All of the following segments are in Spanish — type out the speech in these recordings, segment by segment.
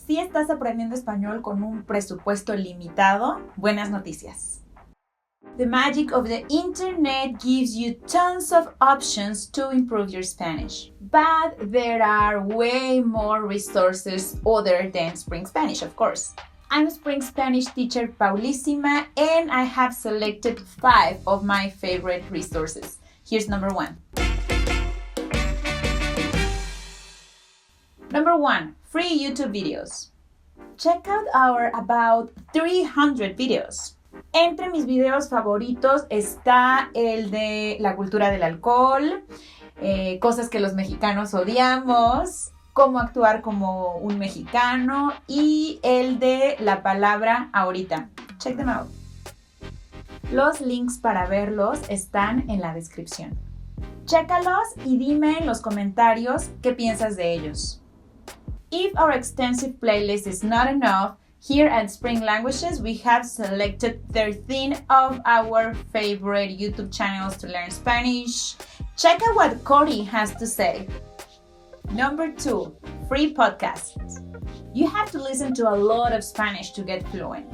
Si estás aprendiendo español con un presupuesto limitado, buenas noticias. The magic of the internet gives you tons of options to improve your Spanish. But there are way more resources other than Spring Spanish, of course. I'm Spring Spanish teacher Paulísima, and I have selected 5 of my favorite resources. Here's number 1. Number 1, free YouTube videos. Check out our about 300 videos. Entre mis videos favoritos está el de la cultura del alcohol, cosas que los mexicanos odiamos, cómo actuar como un mexicano y el de la palabra ahorita. Check them out. Los links para verlos están en la descripción. Chécalos y dime en los comentarios qué piensas de ellos. If our extensive playlist is not enough, here at Spring Languages we have selected 13 of our favorite YouTube channels to learn Spanish. Check out what Cory has to say. Number 2, free podcasts. You have to listen to a lot of Spanish to get fluent.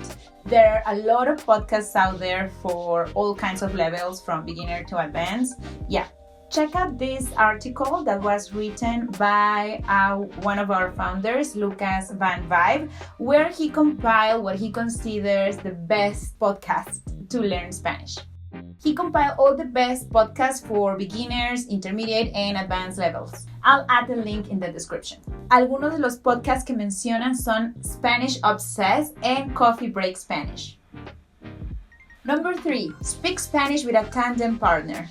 There are a lot of podcasts out there for all kinds of levels, from beginner to advanced. Yeah, check out this article that was written by one of our founders, Lucas Van Vibe, where he compiled what he considers the best podcasts to learn Spanish. He compiled all the best podcasts for beginners, intermediate, and advanced levels. I'll add the link in the description. Algunos de los podcasts que mencionan son Spanish Obsessed and Coffee Break Spanish. Number 3, speak Spanish with a tandem partner.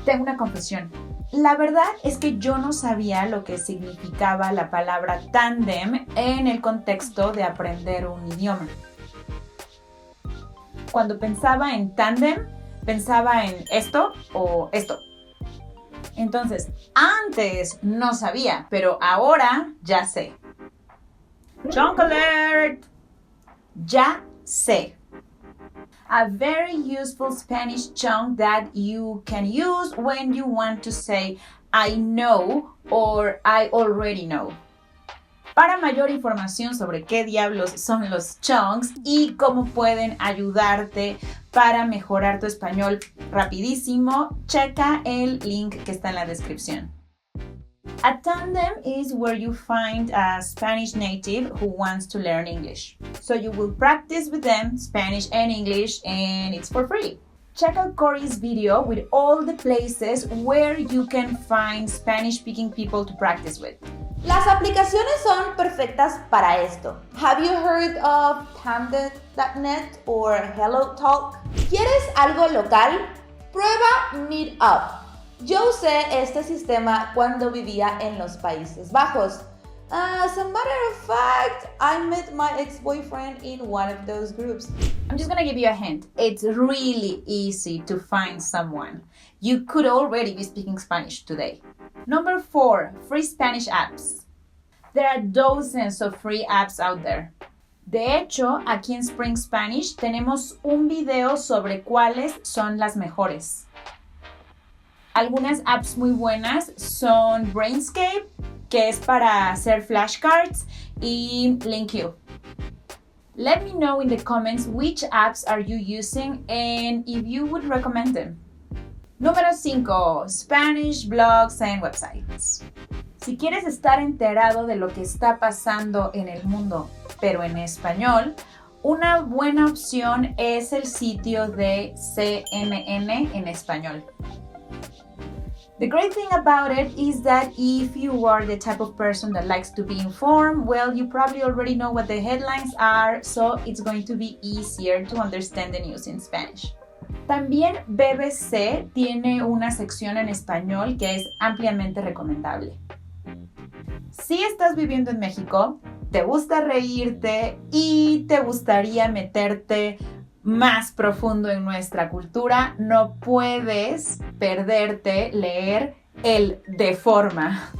Tengo una confesión. La verdad es que yo no sabía lo que significaba la palabra tandem en el contexto de aprender un idioma. Cuando pensaba en tandem, pensaba en esto o esto. Entonces, antes no sabía, pero ahora ya sé. Chunk alert! Ya sé. A very useful Spanish chunk that you can use when you want to say I know or I already know. Para mayor información sobre qué diablos son los chunks y cómo pueden ayudarte para mejorar tu español rapidísimo, checa el link que está en la descripción. A tandem is where you find a Spanish native who wants to learn English. So you will practice with them Spanish and English, and it's for free. Check out Cory's video with all the places where you can find Spanish-speaking people to practice with. Las aplicaciones son perfectas para esto. Have you heard of Tandem.net or HelloTalk? ¿Quieres algo local? Prueba Meetup. Yo usé este sistema cuando vivía en los Países Bajos. As a matter of fact, I met my ex-boyfriend in one of those groups. I'm just gonna give you a hint. It's really easy to find someone. You could already be speaking Spanish today. Number 4, free Spanish apps. There are dozens of free apps out there. De hecho, aquí en Spring Spanish tenemos un video sobre cuáles son las mejores. Algunas apps muy buenas son Brainscape, que es para hacer flashcards, y LinkU. Let me know in the comments which apps are you using and if you would recommend them. Número 5. Spanish blogs and websites. Si quieres estar enterado de lo que está pasando en el mundo, pero en español, una buena opción es el sitio de CNN en español. The great thing about it is that if you are the type of person that likes to be informed, well, you probably already know what the headlines are, so it's going to be easier to understand the news in Spanish. También BBC tiene una sección en español que es ampliamente recomendable. Si estás viviendo en México, te gusta reírte y te gustaría meterte más profundo en nuestra cultura, no puedes perderte leer El Deforma.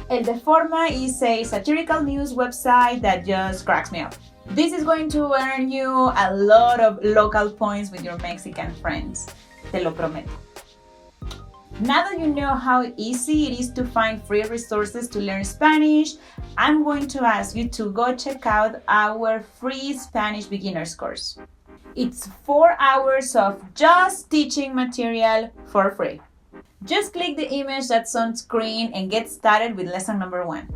El Deforma is a satirical news website that just cracks me up. This is going to earn you a lot of local points with your Mexican friends. Te lo prometo. Now that you know how easy it is to find free resources to learn Spanish, I'm going to ask you to go check out our free Spanish beginners course. It's 4 hours of just teaching material for free. Just click the image that's on screen and get started with lesson number 1.